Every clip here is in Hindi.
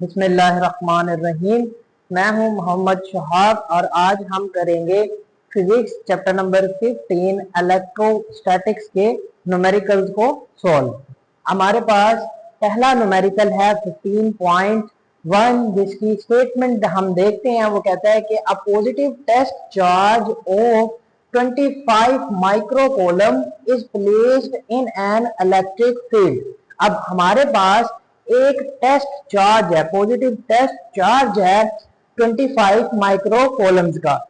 बिस्मिल्लाहिर्रहमानिर्रहीम। मैं हूं मोहम्मद शहाब और आज हम करेंगे फिजिक्स चैप्टर नंबर 15 इलेक्ट्रोस्टैटिक्स के न्यूमेरिकल्स को सॉल्व। हमारे पास पहला न्यूमेरिकल है 15.1 जिसकी स्टेटमेंट हम देखते हैं। वो कहता है कि a positive test charge of 25 microcoulomb is placed in an electric field. अब हमारे पास एक टेस्ट चार्ज है, पॉजिटिव टेस्ट चार्ज है 25 माइक्रोकूलम्स का,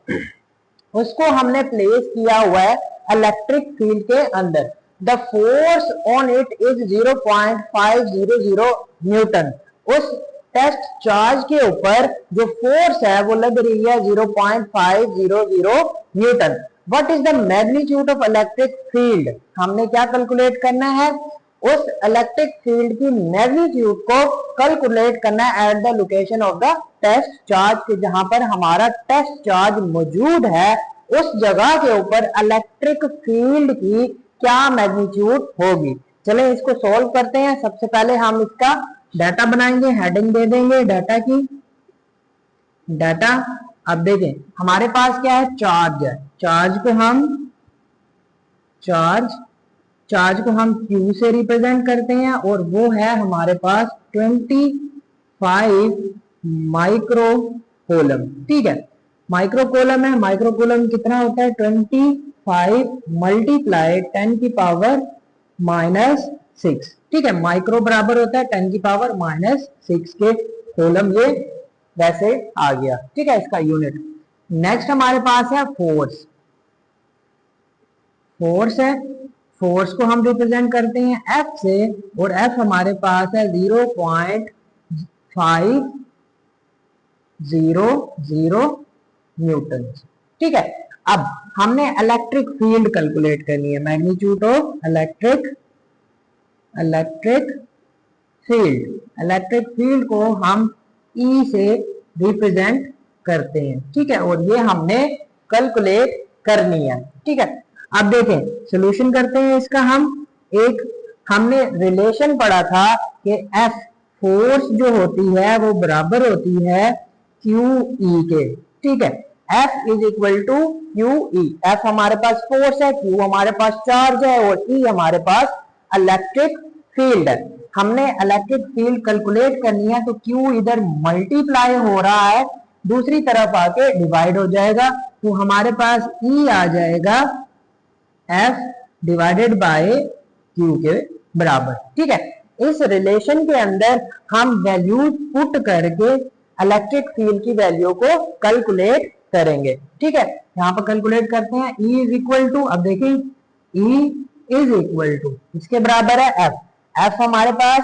उसको हमने प्लेस किया हुआ है इलेक्ट्रिक फील्ड के अंदर। The force on it is 0.500 Newton. उस टेस्ट चार्ज के ऊपर जो फोर्स है वो लग रही है 0.500 newton. What is the magnitude of electric field? हमने क्या कैलकुलेट करना है? उस इलेक्ट्रिक फील्ड की मैग्नीट्यूड को कैलकुलेट करना है at the location of the test charge के, जहां पर हमारा टेस्ट चार्ज मौजूद है उस जगह के ऊपर इलेक्ट्रिक फील्ड की क्या मैग्नीट्यूड होगी। चलें इसको सॉल्व करते हैं। सबसे पहले हम इसका डाटा बनाएंगे, हेडिंग दे देंगे डाटा की। डाटा अब देखें हमारे पास क्या है, चार्ज है। चार्ज को हम Q से रिप्रेजेंट करते हैं और वो है हमारे पास 25 माइक्रोकूलम। ठीक है, माइक्रोकूलम है। माइक्रोकूलम कितना होता है? 25 मल्टीप्लाई 10 की पावर -6। ठीक है, माइक्रो बराबर होता है 10 की पावर -6 के कूलम। ये वैसे आ गया। ठीक है, इसका यूनिट। नेक्स्ट हमारे पास है फोर्स है। फोर्स को हम रिप्रेजेंट करते हैं F से और F हमारे पास है 0.500 न्यूटन। ठीक है, अब हमने इलेक्ट्रिक फील्ड कैलकुलेट करनी है, मैग्नीट्यूड ऑफ इलेक्ट्रिक फील्ड को हम E से रिप्रेजेंट करते हैं। ठीक है, और ये हमने कैलकुलेट करनी है। ठीक है, अब देखें सॉल्यूशन करते हैं इसका। हमने रिलेशन पढ़ा था कि F फोर्स जो होती है वो बराबर होती है QE के। ठीक है, F is equal to QE। F हमारे पास फोर्स है, Q हमारे पास चार्ज है और E हमारे पास इलेक्ट्रिक फील्ड है। हमने इलेक्ट्रिक फील्ड कैलकुलेट करनी है तो Q इधर मल्टीप्लाई हो रहा है, दूसरी तरफ आके डिवाइड हो जाएगा, तो हमारे पास E आ जाएगा F डिवाइडेड बाय Q के बराबर। ठीक है, इस रिलेशन के अंदर हम वैल्यू पुट करके इलेक्ट्रिक फील्ड की वैल्यू को कैलकुलेट करेंगे। ठीक है, यहाँ पर कैलकुलेट करते हैं। E इज इक्वल टू, अब देखें E इज इक्वल टू इसके बराबर है F। F हमारे पास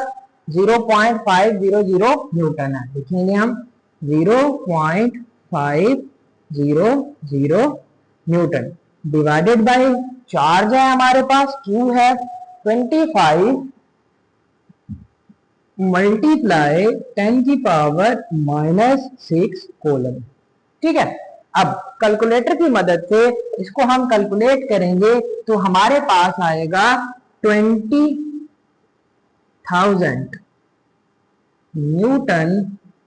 0.500 न्यूटन है। देखेंगे हम 0.500 न्यूटन डिवाइडेड बाय चार्ज है हमारे पास Q है 25 मल्टीप्लाई 10 की पावर -6 कूलम। ठीक है, अब कैलकुलेटर की मदद से इसको हम कैलकुलेट करेंगे तो हमारे पास आएगा 20,000 न्यूटन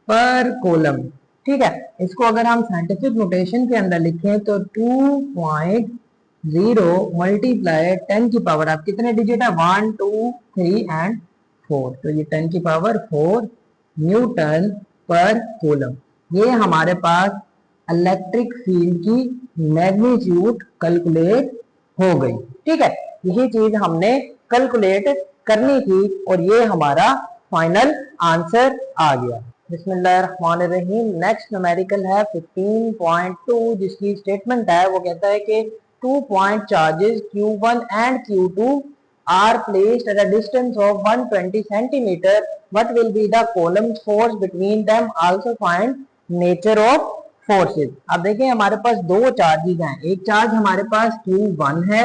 पर कूलम। ठीक है, इसको अगर हम साइंटिफिक नोटेशन के अंदर लिखें तो 2.0 मल्टीप्लाई 10 की पावर, आप कितने डिजिट है 1 2 3 एंड 4, तो ये 10 की पावर 4 न्यूटन पर कूलम। ये हमारे पास इलेक्ट्रिक फील्ड की मैग्नीट्यूड कैलकुलेट हो गई। ठीक है, यही चीज हमने कैलकुलेट करनी थी और ये हमारा फाइनल आंसर आ गया। बिस्मिल्लाहिर्रहमानिर्रहीम। नेक्स्ट न्यूमेरिकल है 15.2 जिसकी स्टेटमेंट है, वो कहता है कि 2 point charges Q1 and Q2 are placed at a distance of 120 centimeter. What will be the Coulomb's force between them? Also find nature of forces. अब देखें हमारे पास दो चार्जेस हैं। एक चार्ज हमारे पास Q1 है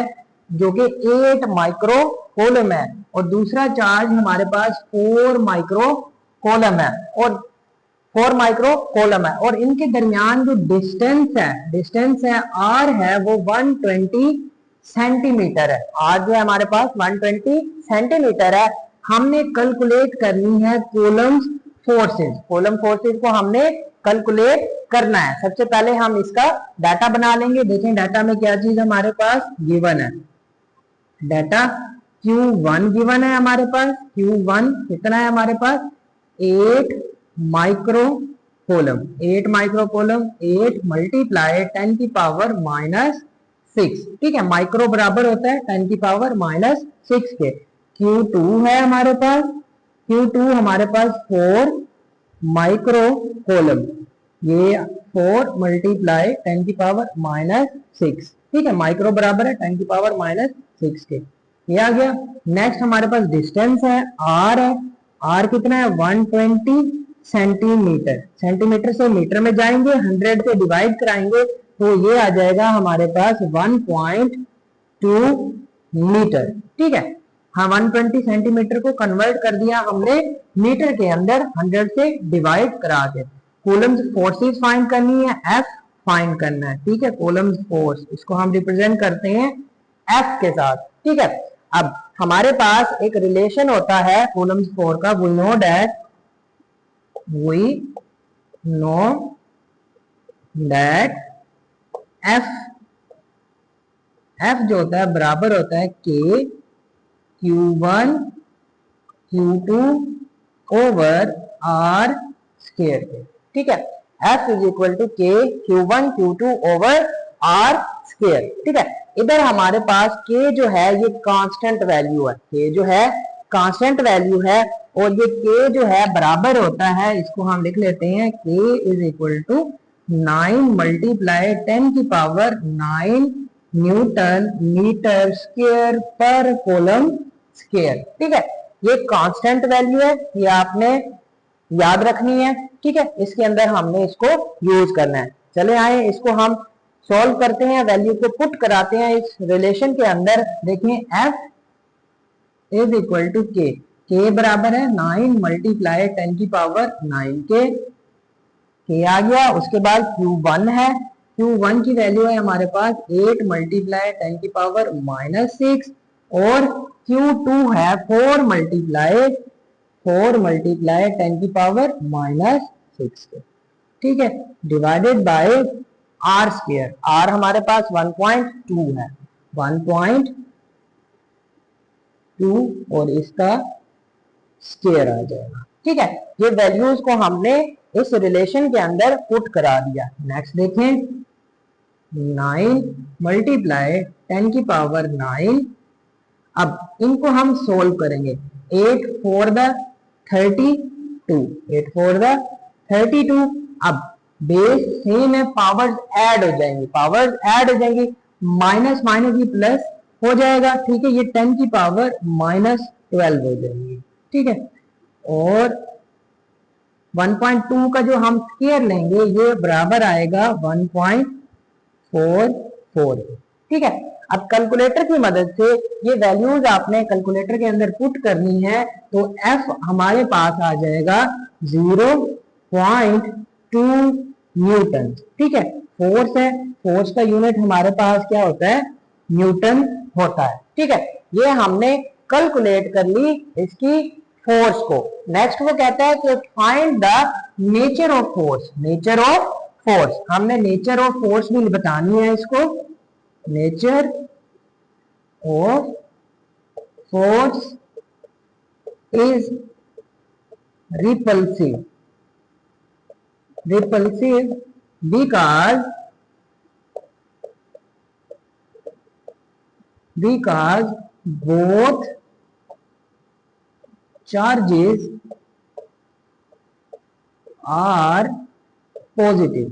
जो कि 8 माइक्रो कूलम है और दूसरा चार्ज हमारे पास 4 माइक्रो कूलम है और इनके दरमियान जो डिस्टेंस है R है वो 120 सेंटीमीटर है। R जो है हमारे पास 120 सेंटीमीटर है। हमने कैलकुलेट करनी है कूलम्स फोर्सेस, कूलम फोर्सेस को हमने कैलकुलेट करना है। सबसे पहले हम इसका डाटा बना लेंगे। देखें डाटा में क्या चीज हमारे पास गिवन है। डाटा Q1 गिवन है हमारे पास। Q1 कितना है हमारे पास 8 microcoulomb. 8 microcoulomb 8 multiply 10 की पावर -6। ठीक है, माइक्रो बराबर होता है 10 की पावर -6 के। Q2 है हमारे पास। Q2 हमारे पास 4 माइक्रो कोलम, ये 4 मल्टीप्लाई 10 की पावर -6। ठीक है, माइक्रो बराबर है 10 की पावर -6 के। ये आ गया। नेक्स्ट हमारे पास डिस्टेंस है R है। R कितना है 120 सेंटीमीटर। सेंटीमीटर से मीटर में जाएंगे, 100 से डिवाइड कराएंगे तो ये आ जाएगा हमारे पास 1.2 मीटर। ठीक है, हाँ 120 सेंटीमीटर को कन्वर्ट कर दिया हमने मीटर के अंदर 100 से डिवाइड करा के। कूलम्स फोर्सेस फाइंड करनी है, F फाइंड करना है। ठीक है, कूलम्स फोर्स इसको हम रिप्रेजेंट करते हैं F के साथ। ठीक है, अब हमारे पास एक रिलेशन होता है कूलम्स फोर्स का। वी नो दैट F जो होता है बराबर होता है K Q1 Q2 over R square के। ठीक है, F is equal to K Q1 Q2 over R square. ठीक है, इधर हमारे पास K जो है ये कांस्टेंट वैल्यू है। K जो है कांस्टेंट वैल्यू है और ये K जो है बराबर होता है, इसको हम लिख लेते हैं K is equal to 9 multiply 10 की पावर 9 न्यूटन मीटर स्क्वायर पर कोलम स्क्वायर। ठीक है, ये कांस्टेंट वैल्यू है, ये आपने याद रखनी है। ठीक है, इसके अंदर हमने इसको यूज करना है। चले आए इसको हम सॉल्व करते हैं, वैल्यू को पुट कराते हैं इस रिलेशन के अंदर। देखें F is equal to K। K बराबर है 9 मल्टीप्लाई 10 की पावर 9 के। K आ गया। उसके बाद Q1 है। Q1 की वैल्यू है हमारे पास 8 मल्टीप्लाई 10 की पावर -6 और Q2 है 4 मल्टीप्लाई 10 की पावर -6 के। ठीक है, divided by R square. R हमारे पास 1.2 है, 1.2 और इसका स्क्वायर आ जाएगा। ठीक है, ये वैल्यूज को हमने इस रिलेशन के अंदर पुट करा दिया। नेक्स्ट देखें 9 मल्टीप्लाई 10 की पावर 9। अब इनको हम सोल्व करेंगे। 8 4 द 32, 8 4 द 32। अब बेस सेम है, पावर्स ऐड हो जाएंगी, पावर्स ऐड हो जाएंगी, माइनस माइनस ही प्लस हो जाएगा। ठीक है, ये 10 की पावर -12 हो जाएंगी। ठीक है, और 1.2 का जो हम स्क्वायर लेंगे ये बराबर आएगा 1.44। ठीक है, अब कैलकुलेटर की मदद से ये वैल्यूज आपने कैलकुलेटर के अंदर पुट करनी है तो F हमारे पास आ जाएगा 0.2 न्यूटन। ठीक है, फोर्स है, फोर्स का यूनिट हमारे पास क्या होता है न्यूटन होता है। ठीक है, ये हमने कैलकुलेट कर ली इसकी फोर्स को। नेक्स्ट वो कहता है कि find the nature of force. Nature of force, हमने नेचर ऑफ फोर्स भी बतानी है इसको। Nature of force is repulsive because both charges are positive।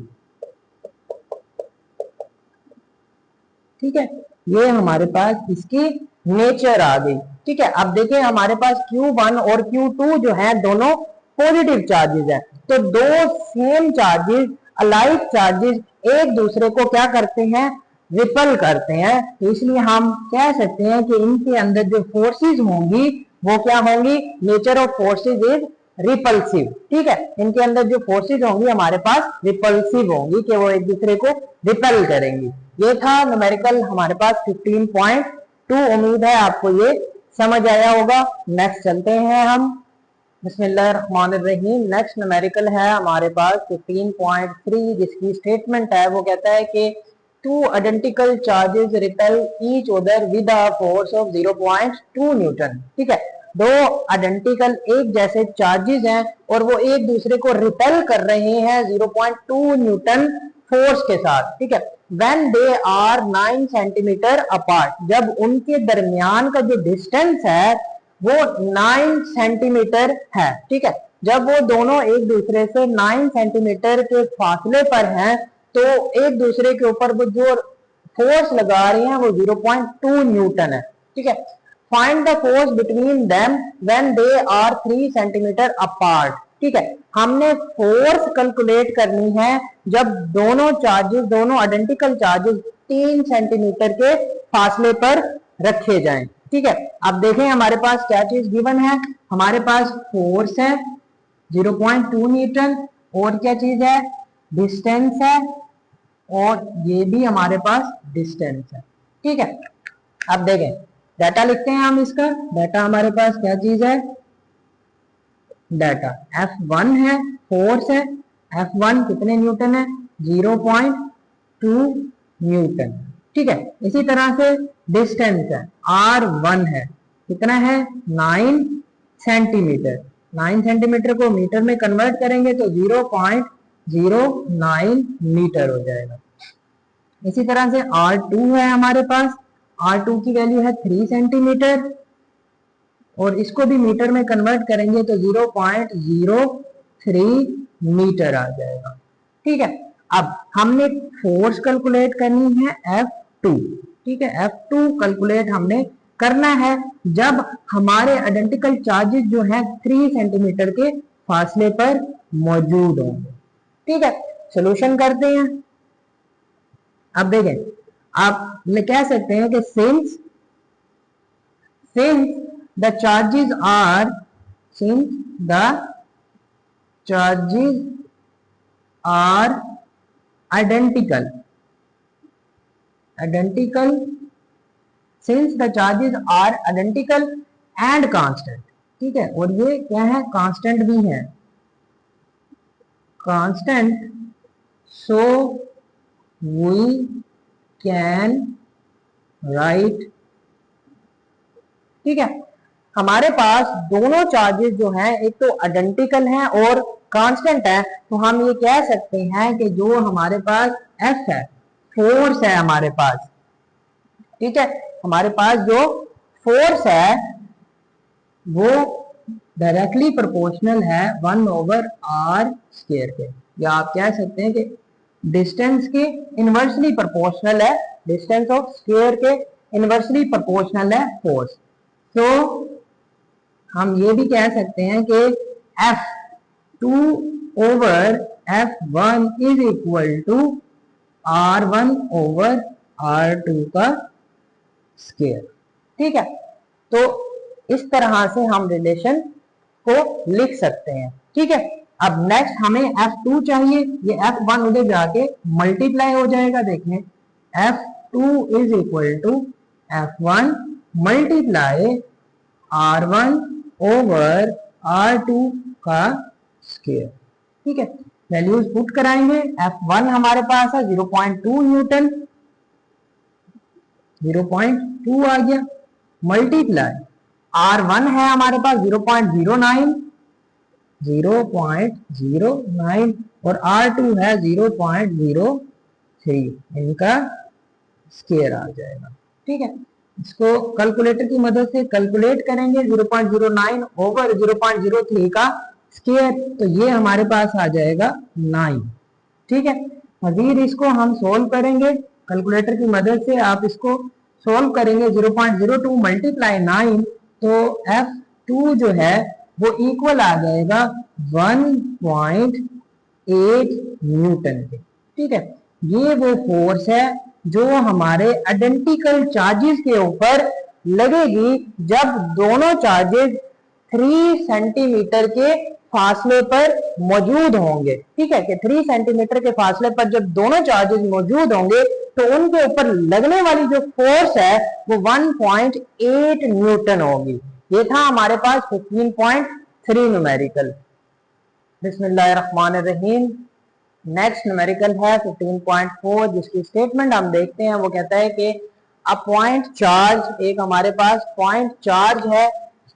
ठीक है, ये हमारे पास इसकी नेचर आ गई। ठीक है, अब देखिए हमारे पास Q1 और Q2 जो है दोनों पॉजिटिव चार्जेस है, तो दो सेम चार्जेस अलाइक चार्जेस एक दूसरे को क्या करते हैं रिपल करते हैं। तो इसलिए हम कह सकते हैं कि इनके अंदर जो फोर्सेस होंगी वो क्या होंगी, nature of forces is repulsive. ठीक है, इनके अंदर जो फोर्सेस होंगी हमारे पास रिपल्सिव होंगी कि वो एक दूसरे को रिपल करेंगी। ये था न्यूमेरिकल हमारे पास 15.2। उम्मीद है आपको ये समझ आया होगा। नेक्स्ट चलते हैं हम बिस्मिल्लाहिर्रहमानिर्रहीम। नेक्स्ट न्यूमेरिकल है हमारे पास 15.3, जिसकी स्टेटमेंट है वो कहता है कि two identical charges repel each other with a force of 0.2 Newton. ठीक है, दो आइडेंटिकल एक जैसे चार्जेस हैं और वो एक दूसरे को रिपेल कर रहे हैं 0.2 न्यूटन फोर्स के साथ। ठीक है, when they are 9 centimetre apart, जब उनके दरमियान का जो डिस्टेंस है वो 9 सेंटीमीटर है। ठीक है, जब वो दोनों एक दूसरे से 9 सेंटीमीटर के फासले पर हैं तो एक दूसरे के ऊपर वो जो फोर्स लगा रहे हैं वो 0.2 न्यूटन है। ठीक है, find the force between them when they are 3 centimetre apart. ठीक है, हमने फोर्स कैलकुलेट करनी है जब दोनों चार्जेस, दोनों आइडेंटिकल चार्जेस 3 सेंटीमीटर के फासले पर रखे जाएं। ठीक है, अब देखें हमारे पास क्या चीज गिवन है। हमारे पास फोर्स है 0.2 न्यूटन और क्या चीज है, डिस्टेंस है, और ये भी हमारे पास डिस्टेंस है। ठीक है, अब देखें डाटा लिखते हैं हम। इसका डाटा हमारे पास क्या चीज है, डाटा F1 है, फोर्स है। F1 कितने न्यूटन है, 0.2 न्यूटन। ठीक है, इसी तरह से डिस्टेंस है R1 है, कितना है 9 सेंटीमीटर। 9 सेंटीमीटर को मीटर में कन्वर्ट करेंगे तो 0.09 मीटर हो जाएगा। इसी तरह से R2 है हमारे पास, R2 की वैल्यू है 3 सेंटीमीटर और इसको भी मीटर में कन्वर्ट करेंगे तो 0.03 मीटर आ जाएगा। ठीक है, अब हमने फोर्स कैलकुलेट करनी है F2। ठीक है, F2 कैलकुलेट हमने करना है जब हमारे आइडेंटिकल चार्जेस जो है 3 सेंटीमीटर के फासले पर मौजूद होंगे। ठीक है, सॉल्यूशन करते हैं। अब देखें, आप कह सकते हैं कि since the charges are identical, since the charges are identical and constant। ठीक है, और ये क्या है, कांस्टेंट भी है, constant, so we can write। ठीक है, हमारे पास दोनों चार्जेस जो हैं एक तो आइडेंटिकल हैं और कांस्टेंट है, तो हम ये कह सकते हैं कि जो हमारे पास F है, फोर्स है हमारे पास। ठीक है, हमारे पास जो फोर्स है वो डायरेक्टली प्रोपोर्शनल है 1/r² के, या आप कह सकते हैं कि डिस्टेंस के इनवर्सली प्रोपोर्शनल है, डिस्टेंस ऑफ स्क्वायर के इनवर्सली प्रोपोर्शनल है फोर्स। तो हम ये भी कह सकते हैं कि F2/F1 is equal to R1/R2 का स्क्वायर। ठीक है, तो इस तरह से हम रिलेशन को लिख सकते हैं। ठीक है, अब नेक्स्ट हमें F2 चाहिए, ये F1 उधर जाके मल्टीप्लाई हो जाएगा। देखें, F2 is equal to F1 multiply R1/R2 का स्क्वायर। ठीक है, वैल्यूज पुट कराएंगे। F1 हमारे पास है 0.2 न्यूटन, 0.2 आ गया, मल्टीप्लाई R1 है हमारे पास 0.09 और R2 है 0.03, इनका स्क्वायर आ जाएगा। ठीक है, इसको कैलकुलेटर की मदद से कैलकुलेट करेंगे, 0.09 ओवर 0.03 का स्क्वायर, तो ये हमारे पास आ जाएगा 9। ठीक है, मजीद इसको हम सोल्व करेंगे कैलकुलेटर की मदद से। आप इसको सोल्व करेंगे 0.02 मल्टीप्लाई 9, तो F2 जो है वो इक्वल आ जाएगा 1.8 न्यूटन के। ठीक है, ये वो फोर्स है जो हमारे आइडेंटिकल चार्जेस के ऊपर लगेगी जब दोनों चार्जेस 3 सेंटीमीटर के फासले पर मौजूद होंगे। ठीक है, कि 3 सेंटीमीटर के फासले पर जब दोनों चार्जेस मौजूद होंगे तो उनके ऊपर लगने वाली जो फोर्स है वो 1.8 न्यूटन होगी। ये था हमारे पास 15.3 3 न्यूमेरिकल। बिस्मिल्लाहिर्रहमानिर्रहीम। नेक्स्ट न्यूमेरिकल है 15.4, जिसकी स्टेटमेंट हम देखते हैं। वो कहता है कि अ पॉइंट चार्ज, एक हमारे पास पॉइंट चार्ज है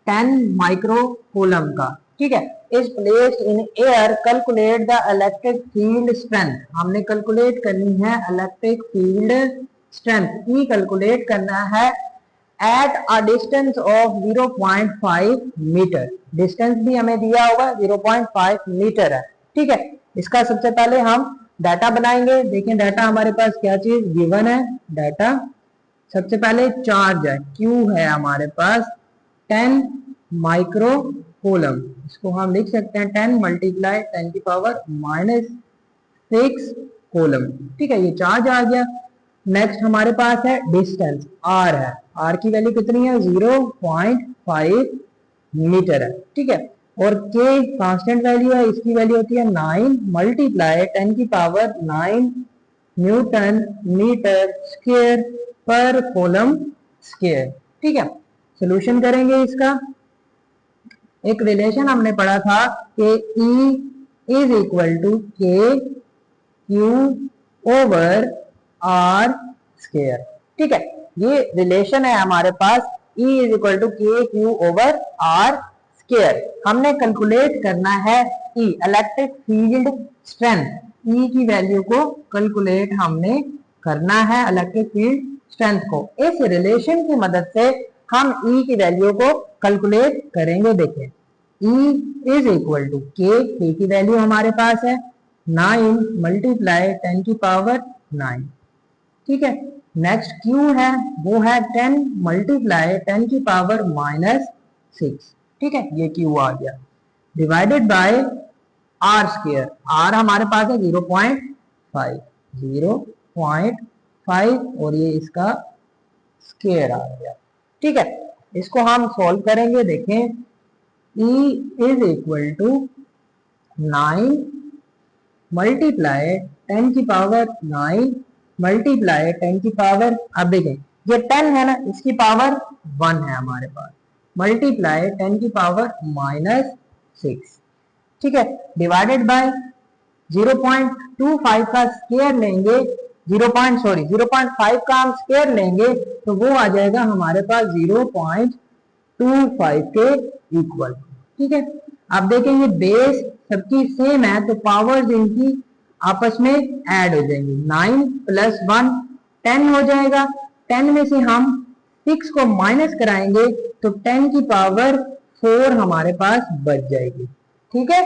10 माइक्रो कूलम का, ठीक है, is placed in air, calculate the electric field strength. हमने कैलकुलेट करनी है electric field strength, E calculate करना है at a distance of 0.5 metre. Distance भी हमें दिया होगा 0.5 मीटर है, ठीक है। इसका सबसे पहले हम डाटा बनाएंगे। देखें डाटा हमारे पास क्या चीज गिवन है। डाटा सबसे पहले चार्ज है, Q है हमारे पास 10 माइक्रो कूलम। इसको हम लिख सकते हैं 10 मल्टीप्लाई 10 की पावर -6 कूलम, ठीक है, ये चार्ज आ गया। नेक्स्ट हमारे पास है डिस्टेंस, R है, R की वैल्यू कितनी है 0.5 मीटर है, ठीक है। और K कांस्टेंट वैल्यू है, इसकी वैल्यू होती है 9 मल्टीप्लाई 10 की पावर 9 न्यूटन मीटर स्क्वायर पर कूलम स्क्वायर, ठीक है। सोल्यूशन करेंगे इसका। एक रिलेशन हमने पढ़ा था कि E is equal to K Q over R square, ठीक है। ये रिलेशन है हमारे पास, E is equal to K Q over R square. हमने कैलकुलेट करना है E electric field strength, E की वैल्यू को कैलकुलेट हमने करना है इलेक्ट्रिक फील्ड स्ट्रेंथ को। इस रिलेशन की मदद से हम E की वैल्यू को कैलकुलेट करेंगे। देखें E इज इक्वल टू के की वैल्यू हमारे पास है 9 मल्टीप्लाई 10 की पावर 9, ठीक है। नेक्स्ट Q है, वो है 10 मल्टीप्लाई 10 की पावर -6, ठीक है, ये Q आ गया, divided by R square. R हमारे पास है 0.5 और ये इसका स्क्वायर आ गया, ठीक है। इसको हम सॉल्व करेंगे। देखें E is equal to 9 multiply 10 की पावर 9 मल्टीप्लाई 10 की पावर, अब देखें ये 10 है ना, इसकी पावर 1 है हमारे पास, मल्टीप्लाई 10 की पावर -6, ठीक है, डिवाइडेड बाय 0.25 का स्क्वायर लेंगे, 0.5 का हम स्क्वायर लेंगे तो वो आ जाएगा हमारे पास 0.25 के इक्वल, ठीक है। अब देखेंगे बेस सबकी सेम है तो पावर्स इनकी आपस में ऐड हो जाएंगी। 9 + 1 10 हो जाएगा, 10 में से हम 6 को माइनस कराएंगे तो 10 की पावर 4 हमारे पास बच जाएगी, ठीक है।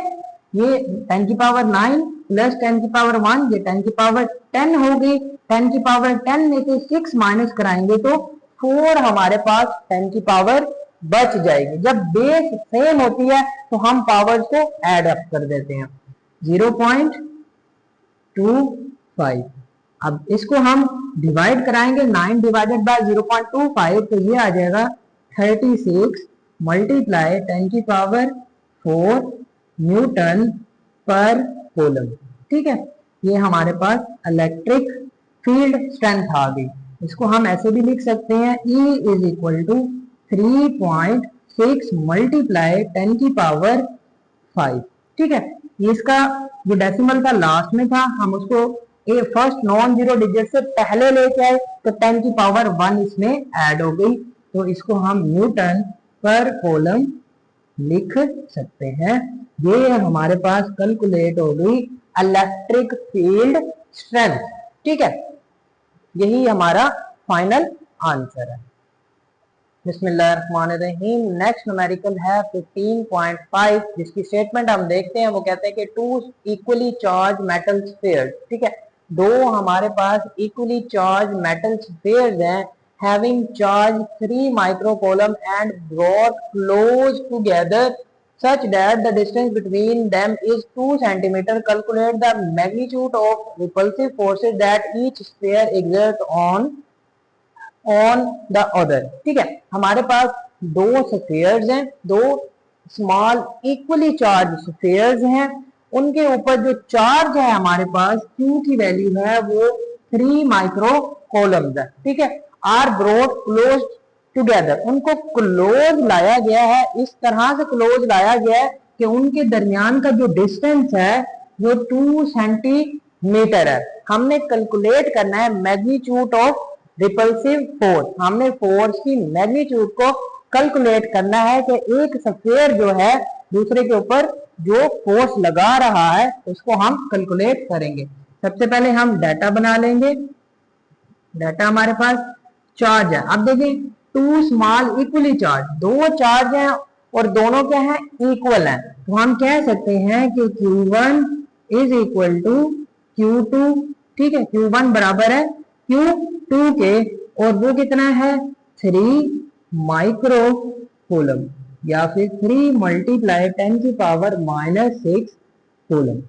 ये 10 की पावर 9 प्लस 10 की पावर 1, ये 10 की पावर 10 होगी। 10 की पावर 10 में से 6 माइनस कराएंगे तो 4 हमारे पास 10 की पावर बच जाएगी। जब बेस सेम होती है तो हम पावर्स को ऐड अप कर देते हैं 0.25। अब इसको हम डिवाइड कराएंगे, 9 डिवाइडेड बाय 0.25 तो ये आ जाएगा 36 मल्टीप्लाई 10 की पावर 4 न्यूटन पर कूलम, ठीक है। ये हमारे पास इलेक्ट्रिक फील्ड स्ट्रेंथ आ गई। इसको हम ऐसे भी लिख सकते हैं E is equal to 3.6 multiply 10 की पावर 5, ठीक है। इसका जो डेसिमल था लास्ट में था, हम उसको फर्स्ट नॉन जीरो डिजिट से पहले लेके आए तो 10 की पावर 1 इसमें ऐड हो गई, तो इसको हम न्यूटन पर कूलम लिख सकते हैं। ये हमारे पास कैलकुलेट हो गई इलेक्ट्रिक फील्ड स्ट्रेंथ, ठीक है। यही हमारा फाइनल आंसर है। बिस्मिल्लाहिर्रहमानिर्रहीम। नेक्स्ट न्यूमेरिकल है 15.5, जिसकी स्टेटमेंट हम देखते हैं। वो कहते हैं कि 2 इक्वली चार्ज मेटल स्फीयर्स, ठीक है, 2 हमारे पास इक्वली चार्ज मेटल स्फीयर्स हैं, having charge 3 microcoulomb and brought close together such that the distance between them is 2 centimeter. Calculate the magnitude of repulsive forces that each sphere exerts on the other, ठीक है। हमारे पास 2 स्फीयर्स हैं, 2 स्मॉल इक्वली चार्ज स्फीयर्स हैं, उनके ऊपर जो चार्ज है हमारे पास Q की वैल्यू है वो 3 माइक्रो कूलम्स है, ठीक है। आर ब्रोड क्लोज टुगेदर, उनको क्लोज लाया गया है, इस तरह से क्लोज लाया गया है कि उनके दरमियान का जो डिस्टेंस है वो 2 सेंटीमीटर है। हमने कैलकुलेट करना है मैग्नीट्यूड ऑफ रिपल्सिव फोर्स। हमने फोर्स की मैग्नीट्यूड को कैलकुलेट करना है कि एक स्फीयर जो है दूसरे के ऊपर जो फोर्स लगा रहा है उसको हम कैलकुलेट करेंगे। सबसे पहले हम डाटा बना लेंगे। डाटा हमारे पास चार्ज है। अब देखिए टू स्मॉल इक्वली चार्ज, दो चार्ज हैं और दोनों क्या है इक्वल है, तो हम कह सकते हैं कि Q1 is equal to Q2। ठीक है, Q1 बराबर है Q2 के और वो कितना है 3 माइक्रो कूलम या फिर 3 मल्टीप्लाई 10⁻⁻6 कूलम।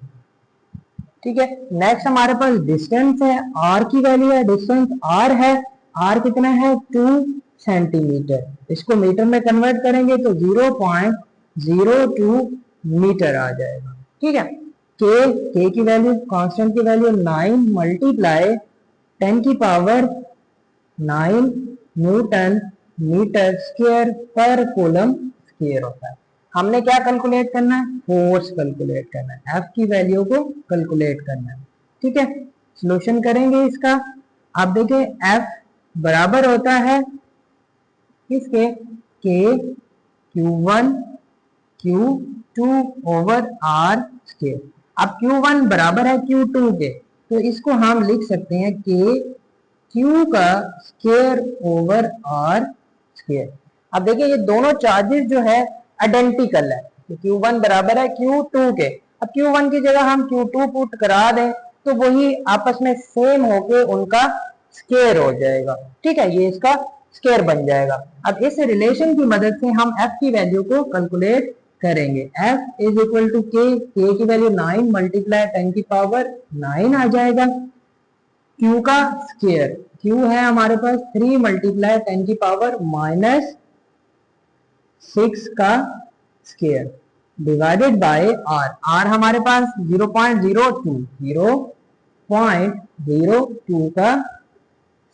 ठीक है, नेक्स्ट हमारे पास डिस्टेंस है, आर की वैल्यू है, डिस्टेंस आर है, आर कितना है 2 सेंटीमीटर। इसको मीटर में कन्वर्ट करेंगे तो 0.02 मीटर आ जाएगा। ठीक है, के की वैल्यू कांस्टेंट की value 9 multiply 10⁻⁹ newton metre square पर कूलम स्क्वायर होता है। हमने क्या कैलकुलेट करना है, फोर्स कैलकुलेट करना है, एफ की वैल्यू को कैलकुलेट करना है। ठीक है, सॉल्यूशन करेंगे इसका। आप देखिए एफ बराबर होता है किसके, के Q1 Q2 over R square. अब Q1 बराबर है Q2 के, तो इसको हम लिख सकते हैं के Q का स्क्वायर ओवर आर स्क्वायर। अब देखिए ये दोनों चार्जेस जो है आइडेंटिकल है, तो Q1 बराबर है Q2 के। अब Q1 की जगह हम Q2 पुट करा दें तो वही आपस में सेम होके उनका स्क्वायर हो जाएगा। ठीक है, ये इसका स्क्वायर बन जाएगा। अब इस रिलेशन की मदद से हम f की वैल्यू को कैलकुलेट करेंगे। f इज इक्वल टू के की वैल्यू 9 मल्टीप्लाई 10⁻9 आ जाएगा। q का स्क्वायर, q है हमारे पास 3 मल्टीप्लाई 10⁻6 का square divided by r। r हमारे पास 0.02 का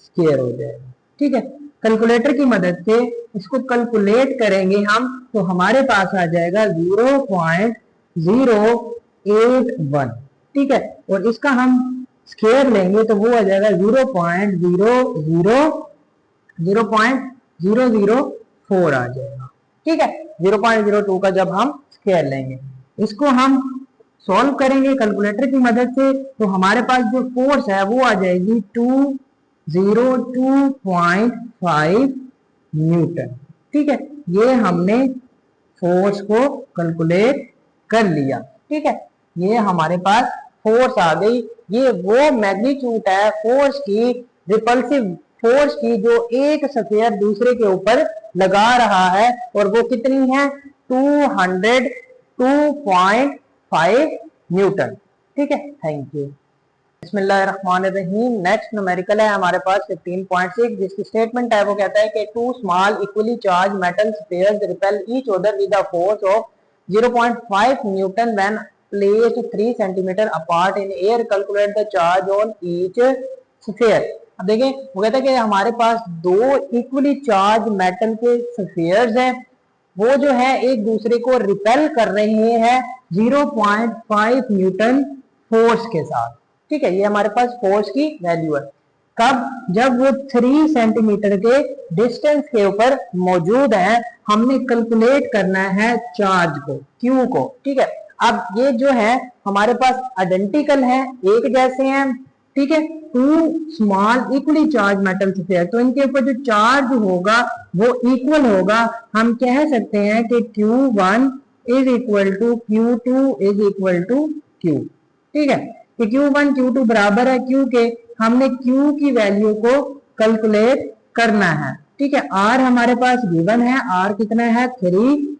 स्क्वायर हो जाएगा। ठीक है, कैलकुलेटर की मदद से इसको कैलकुलेट करेंगे हम तो हमारे पास आ जाएगा 0.081। ठीक है, और इसका हम स्क्वायर लेंगे तो वो आ जाएगा 0.004 आ जाएगा। ठीक है, 0.02 का जब हम स्क्वायर लेंगे, इसको हम सॉल्व करेंगे कैलकुलेटर की मदद से तो हमारे पास जो फोर्स है वो आ जाएगी 202.5 न्यूटन। ठीक है, ये हमने फोर्स को कैलकुलेट कर लिया। ठीक है, ये हमारे पास फोर्स आ गई। ये वो मैग्नीट्यूड है फोर्स की, रिपल्सिव फोर्स की, जो एक स्फीयर दूसरे के ऊपर लगा रहा है और वो कितनी है 202.5 न्यूटन। ठीक है, थैंक यू। बिस्मिल्लाहिर्रहमानिर्रहीम। नेक्स्ट न्यूमेरिकल है हमारे पास 15.6, जिसकी स्टेटमेंट है वो कहता है कि two small equally charge metal spheres repel each other with a force of 0.5 newton when placed 3 centimetre apart in air. Calculate the charge on each sphere. अब देखें वो कहता है कि हमारे पास दो इक्वली चार्ज मेटल के स्फीयर्स हैं, वो जो है एक दूसरे को रिपेल कर रहे हैं 0.5 न्यूटन फोर्स के साथ। ठीक है, ये हमारे पास फोर्स की वैल्यू है। कब, जब वो 3 सेंटीमीटर के डिस्टेंस के ऊपर मौजूद है। हमने कैलकुलेट करना है चार्ज को, क्यू को। ठीक है, अब ये जो है हमारे पास आइडेंटिकल है, एक जैसे हैं। ठीक है, two small equally charge metal sphere, तो इनके ऊपर जो चार्ज होगा वो इक्वल होगा। हम कह सकते हैं कि Q1 is equal to Q2 is equal to Q। ठीक है, कि Q1 Q2 बराबर है Q के। हमने Q की वैल्यू को कैलकुलेट करना है। ठीक है, R हमारे पास गिवन है, R कितना है 3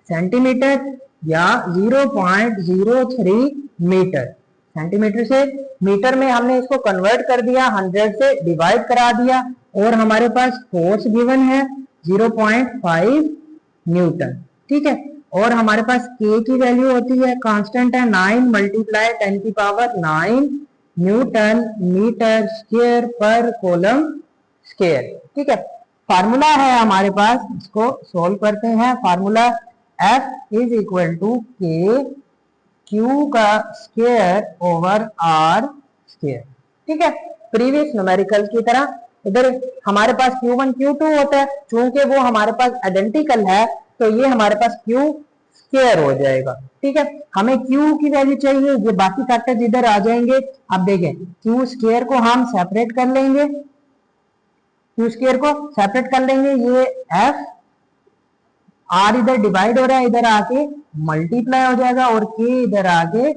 सेंटीमीटर या 0.03 मीटर। सेंटीमीटर से मीटर में हमने इसको कन्वर्ट कर दिया, 100 से डिवाइड करा दिया और हमारे पास फोर्स गिवन है 0.5 न्यूटन। ठीक है, और हमारे पास के की वैल्यू होती है, कांस्टेंट है 9 मल्टीप्लाई 10⁻9 न्यूटन मीटर स्क्वायर पर कूलम स्क्वायर। ठीक है, फार्मूला है हमारे पास, इसको सोल्व करते हैं। Formula F is equal to K Q का स्क्वायर ओवर आर स्क्वायर। ठीक है, प्रीवियस न्यूमेरिकल की तरह इधर हमारे पास Q1 Q2 होता है, चूंकि वो हमारे पास आइडेंटिकल है तो ये हमारे पास Q स्क्वायर हो जाएगा। ठीक है, हमें Q की वैल्यू चाहिए, ये बाकी फैक्टर्स इधर आ जाएंगे। अब देखें Q स्क्वायर को हम सेपरेट कर लेंगे, Q स्क्वायर को सेपरेट कर लेंगे, ये F R इधर डिवाइड हो रहा है, इधर आके मल्टीप्लाई हो जाएगा और K इधर आके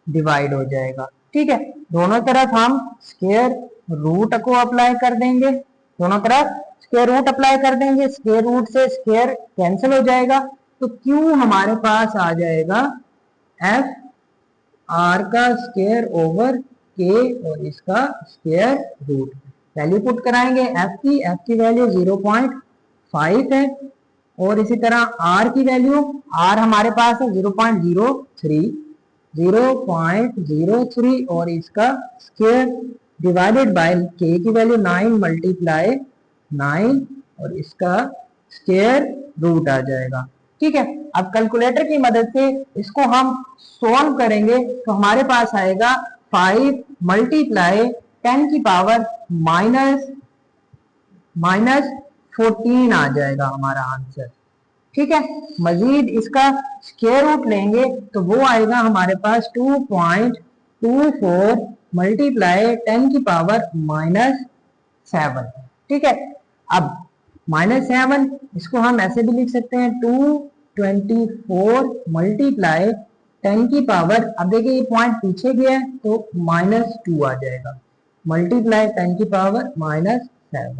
डिवाइड हो जाएगा। ठीक है, दोनों तरफ हम स्क्वायर रूट को अप्लाई कर देंगे, दोनों तरफ स्क्वायर रूट अप्लाई कर देंगे, स्क्वायर रूट से स्क्वायर कैंसिल हो जाएगा, तो Q हमारे पास आ जाएगा F R का स्क्वायर ओवर K और इसका स्क्वायर रूट। वैल्यू पुट कराएंगे F की वैल्यू 0.5 है और इसी तरह R की वैल्यू, R हमारे पास है 0.03 और इसका स्क्वायर डिवाइडेड बाय K की वैल्यू 9 मल्टीप्लाई 9 और इसका स्क्वायर रूट आ जाएगा। ठीक है, अब कैलकुलेटर की मदद से इसको हम सॉल्व करेंगे तो हमारे पास आएगा 5 मल्टीप्लाई 10 की पावर माइनस 14 आ जाएगा हमारा आंसर। ठीक है, मजीद इसका स्क्वायर रूट लेंगे तो वो आएगा हमारे पास 2.24 मल्टीप्लाई 10 की पावर -7। ठीक है, अब -7 इसको हम ऐसे भी लिख सकते हैं 224 मल्टीप्लाई 10 की पावर, अब देखिए ये पॉइंट पीछे गया है तो -2 आ जाएगा, मल्टीप्लाई 10 की पावर -7,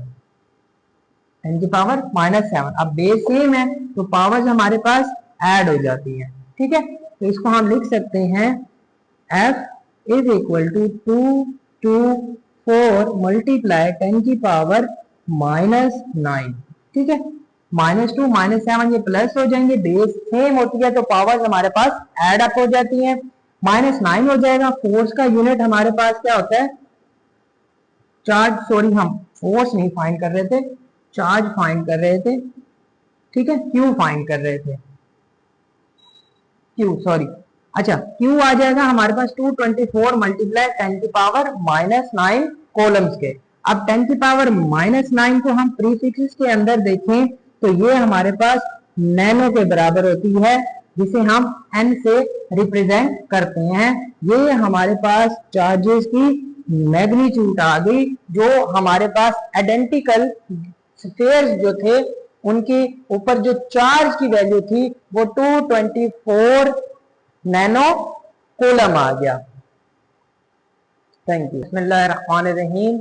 10 की पावर -7। अब बेस सेम है तो पावर्स हमारे पास ऐड हो जाती है। ठीक है, तो इसको हम लिख सकते हैं F is equal to 224 multiply 10 की पावर -9। ठीक है, -2 -7 ये प्लस हो जाएंगे, बेस सेम होती है तो पावर्स हमारे पास ऐड अप हो जाती हैं, -9 हो जाएगा। फोर्स का यूनिट हमारे पास क्या होता है, चार्ज, सॉरी हम फोर्स नहीं फाइंड कर रहे थे, चार्ज फाइंड कर रहे थे। ठीक है, क्यू फाइंड कर रहे थे, क्यू सॉरी, अच्छा क्यू आ जाएगा हमारे पास 224 मल्टीप्लाई 10 की पावर -9 कॉलम्स के। अब 10 की पावर -9 को हम प्रीफिक्स के अंदर देखें तो ये हमारे पास नैनो के बराबर होती है, जिसे हम n से रिप्रेजेंट करते हैं। ये हमारे पास चार्जेस की मैग्नीट्यूड आ गई, जो हमारे पास आइडेंटिकल स्फीयर्स जो थे उनके ऊपर जो चार्ज की वैल्यू थी वो 224 नैनो कूलम आ गया। Thank you. बिस्मिल्लाहिर्रहमानिर्रहीम।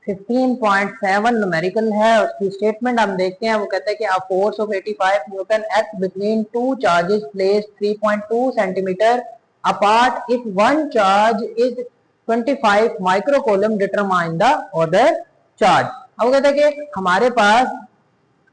15.7 न्यूमेरिकल है, उसकी स्टेटमेंट हम देखते हैं। वो कहता है कि अ force of 85 Newton act between two charges placed 3.2 centimetre apart if one charge is 25 microcoulomb determine the other charge. अब कहता है कि हमारे पास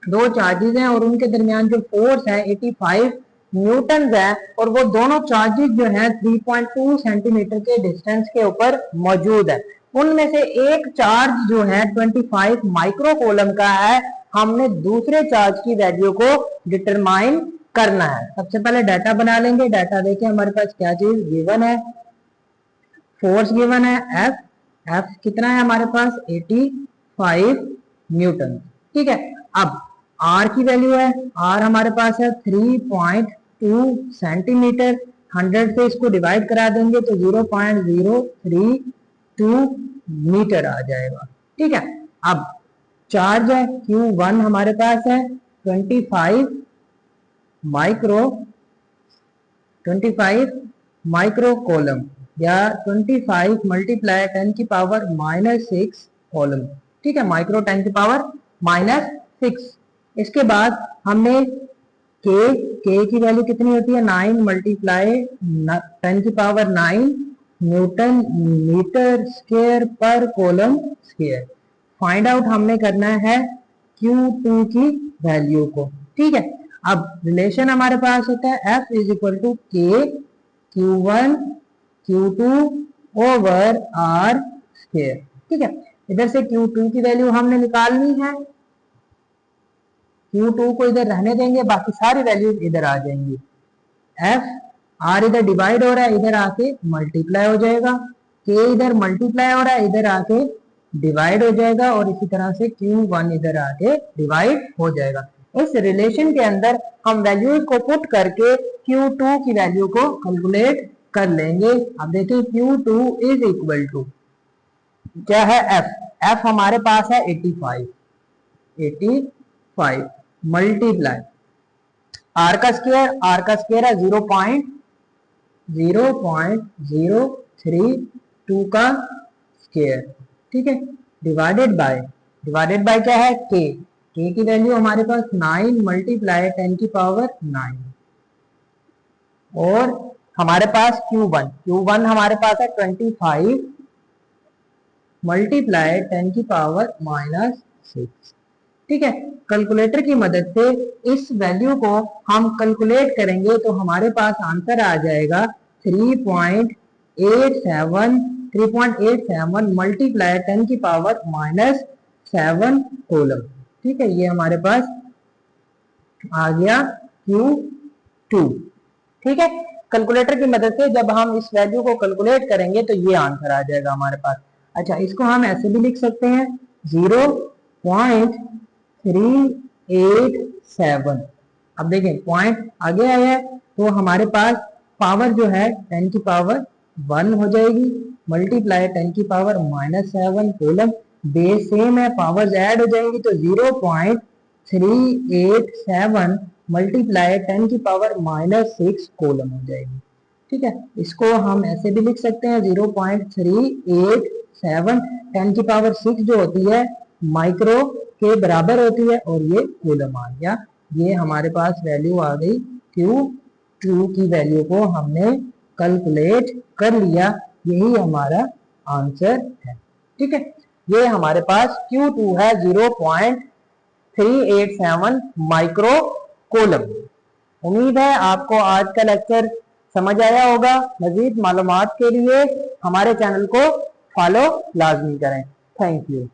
दो चार्जेस हैं और उनके दरमियान जो फोर्स है 85 न्यूटन है और वो दोनों चार्जेस जो हैं 3.2 सेंटीमीटर के डिस्टेंस के ऊपर मौजूद है। उनमें से एक चार्ज जो है 25 माइक्रोकूलम का है, हमने दूसरे चार्ज की वैल्यू को डिटरमाइन करना है। सबसे पहले डाटा बना लेंगे। डाटा देखें हमारे पास क्या चीज गिवन है, फोर्स गिवन है एफ कितना है हमारे पास 85 न्यूटन। ठीक है, अब आर की वैल्यू है, आर हमारे पास है 3.2 सेंटीमीटर, 100 से इसको डिवाइड करा देंगे तो 0.032 मीटर आ जाएगा। ठीक है, अब चार्ज है Q1 हमारे पास है 25 माइक्रोकूलम या 25 मल्टीप्लाई 10 की पावर -6 कॉलम। ठीक है, माइक्रो 10 की पावर -6। इसके बाद हमने के की वैल्यू कितनी होती है 9 मल्टीप्लाई 10 की पावर 9 न्यूटन मीटर स्क्वायर पर कॉलम स्क्वायर। फाइंड आउट हमने करना है Q2 की वैल्यू को। ठीक है, अब रिलेशन हमारे पास होता है F इज इक्वल टू के Q1 Q2 over R square. ठीक है, इधर से Q2 की वैल्यू हमने निकालनी है, Q2 को इधर रहने देंगे, बाकी सारी वैल्यूज इधर आ जाएंगी। F R इधर डिवाइड हो रहा है, इधर आके मल्टीप्लाई हो जाएगा। K इधर मल्टीप्लाई हो रहा है, इधर आके डिवाइड हो जाएगा। और इसी तरह से Q1 इधर आके डिवाइड हो जाएगा। इस रिलेशन के अंदर हम वैल्यूज को पुट करके Q2 की वैल्यू को कैलकुलेट कर लेंगे। अब देखिए Q2 इज इक्वल टू क्या है, F हमारे पास है 85 मल्टीप्लाई R का स्क्वायर है 0.032 का स्क्वायर, ठीक है, डिवाइडेड बाय क्या है, K की वैल्यू हमारे पास 9 मल्टीप्लाई 10 की पावर 9 और हमारे पास Q1 हमारे पास है 25 मल्टीप्लाई 10 की पावर -6, ठीक है। कैलकुलेटर की मदद से इस वैल्यू को हम कैलकुलेट करेंगे तो हमारे पास आंसर आ जाएगा 3.87 मल्टीप्लाई 10 की पावर -7 कोलम, ठीक है। ये हमारे पास आ गया Q2, ठीक है। कैलकुलेटर की मदद से जब हम इस वैल्यू को कैलकुलेट करेंगे तो ये आंसर आ जाएगा हमारे पास। अच्छा, इसको हम ऐसे भी लिख सकते हैं 0.387। अब देखें पॉइंट आगे आया है तो हमारे पास पावर जो है 10 की पावर 1 हो जाएगी, मल्टीप्लाई 10 की पावर -7 कोलम, बेस सेम है, पावर्स ऐड हो जाएंगी तो 0.387 मल्टीप्लाई 10 की पावर -6 कोलम हो जाएगी, ठीक है। इसको हम ऐसे भी लिख सकते हैं 0.387 10 की पावर 6 जो होती है माइक्रो के बराबर होती है और ये कोलम आ गया। ये हमारे पास वैल्यू आ गई, Q2 की वैल्यू को हमने कैलकुलेट कर लिया, यही हमारा आंसर है, ठीक है। ये हमारे पास Q2 है 0.387 माइक्रो कोलम। उम्मीद है आपको आज का लेक्चर समझ आया होगा। मजीद मालूमात के लिए हमारे चैनल को फॉलो लाजमी करें। Thank you.